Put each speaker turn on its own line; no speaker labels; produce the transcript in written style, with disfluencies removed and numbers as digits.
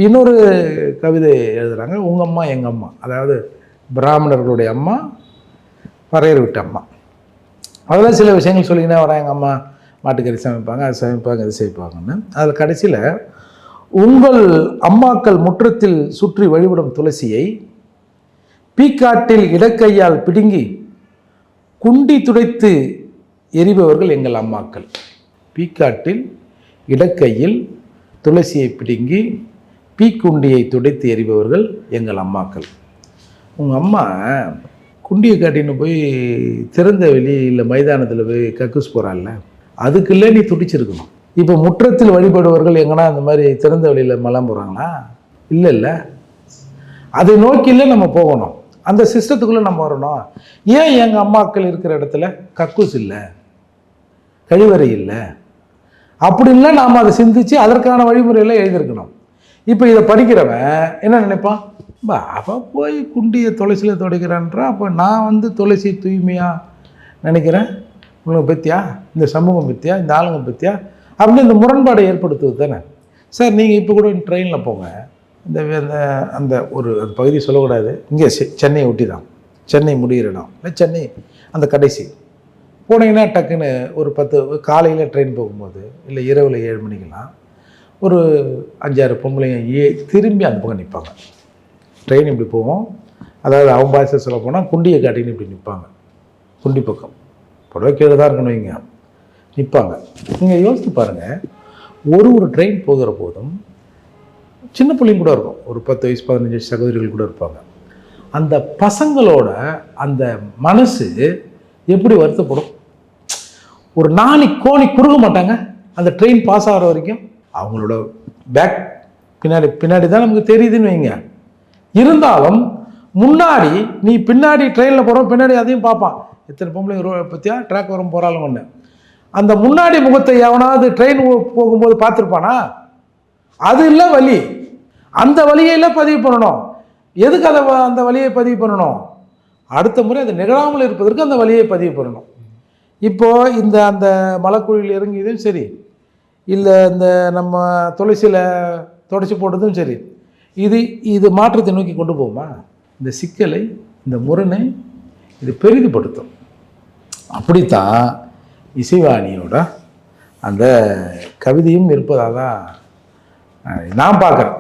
இன்னொரு கவிதை எழுதுகிறாங்க, உங்கள் அம்மா எங்கள் அம்மா. அதாவது பிராமணர்களுடைய அம்மா, பறையர் விட்ட அம்மா. அதெல்லாம் சில விஷயங்கள் சொல்லிங்கன்னா வரேன். எங்கள் அம்மா மாட்டுக்கறி சமைப்பாங்க, அது சமைப்பாங்க, இது செய்வாங்கன்னு. அதில் கடைசியில் உங்கள் அம்மாக்கள் முற்றத்தில் சுற்றி வழிபடும் துளசியை பீக்காட்டில் இடக்கையால் பிடுங்கி குண்டி துடைத்து எரிபவர்கள் எங்கள் அம்மாக்கள். பீக்காட்டில் இடக்கையில் துளசியை பிடுங்கி பீக்குண்டியை துடைத்து எறிபவர்கள் எங்கள் அம்மாக்கள். உங்கள் அம்மா குண்டியை காட்டின்னு போய் திறந்த வெளி இல்லை மைதானத்தில் போய் கக்கூஸ் போகிறாள்ல, அதுக்குள்ளே நீ துடிச்சிருக்கணும். இப்போ முற்றத்தில் வழிபடுவர்கள் எங்கன்னா இந்த மாதிரி திறந்த வெளியில் மலம் போகிறாங்களா? இல்லை இல்லை, அதை நோக்கில நம்ம போகணும், அந்த சிஸ்டத்துக்குள்ளே நம்ம வரணும். ஏன் எங்கள் அம்மாக்கள் இருக்கிற இடத்துல கக்கூஸ் இல்லை, கழிவறை இல்லை அப்படின்னா நாம் அதை சிந்தித்து அதற்கான வழிமுறையில் எழுதியிருக்கணும். இப்போ இதை படிக்கிறவன் என்ன நினைப்பான், அவள் போய் குண்டியை துளசியில் துடைக்கிறான்றா, அப்போ நான் துளசி தூய்மையாக நினைக்கிறேன், உனக்கு பற்றியா, இந்த சமூகம் பற்றியா, இந்த ஆளுங்க பற்றியா அப்படின்னு இந்த முரண்பாடை ஏற்படுத்துவது தானே. சார் நீங்கள் இப்போ கூட ட்ரெயினில் போங்க, இந்த அந்த ஒரு அந்த பகுதி சொல்லக்கூடாது, இங்கே சென்னையை ஒட்டி தான், சென்னை முடிகிற இடம் இல்லை, சென்னை அந்த கடைசி போனீங்கன்னா டக்குன்னு ஒரு 10 காலையில் ட்ரெயின் போகும்போது இல்லை இரவில் 7 மணிக்கெல்லாம் ஒரு 5-6 பொம்பளைங்க திரும்பி அந்த பக்கம் நிற்பாங்க. ட்ரெயின் இப்படி போவோம், அதாவது அவங்க பாய்ஸை சொல்ல போனால் குண்டியை காட்டின்னு இப்படி நிற்பாங்க. குண்டி பக்கம் புடவை கீழே தான் இருக்கணும், இங்கே நிற்பாங்க. நீங்கள் யோசித்து பாருங்கள், ஒரு ட்ரெயின் போகிற போதும் சின்ன பிள்ளைங்க கூட இருக்கும், ஒரு 10 வயசு 15 வயசு சகோதரிகள் கூட இருப்பாங்க. அந்த பசங்களோட அந்த மனசு எப்படி வருத்தப்படும். ஒரு நாளை கோணி குறுக மாட்டாங்க அந்த ட்ரெயின் பாஸ் ஆகிற வரைக்கும். அவங்களோட பேக் பின்னாடி தான் நமக்கு தெரியுதுன்னு வைங்க. இருந்தாலும் முன்னாடி நீ பின்னாடி ட்ரெயினில் போகிறோம், பின்னாடி அதையும் பார்ப்பான், எத்தனை பொம்பளை பற்றியா ட்ராக் வரும் போகிறாலும் ஒன்று. அந்த முன்னாடி முகத்தை எவனாவது ட்ரெயின் போகும்போது பார்த்துருப்பானா? அது இல்லை வலி, அந்த வழியெல்லாம் பதிவு பண்ணணும். எதுக்கு அந்த வழியை பதிவு பண்ணணும்? அடுத்த முறை அது நிகழாமல் இருப்பதற்கு அந்த வழியை பதிவு பண்ணணும். இப்போது அந்த மலைக்குழியில் இறங்கியதும் சரி, இல்லை இந்த நம்ம துளசியில் தொடச்சி போட்டதும் சரி, இது மாற்றத்தை நோக்கி கொண்டு போகுமா? இந்த சிக்கலை, இந்த முரணை இது பெரிதுபடுத்தும். அப்படித்தான் இசைவாணியோட அந்த கவிதையும் இருப்பதாக தான் நான் பார்க்குறேன்.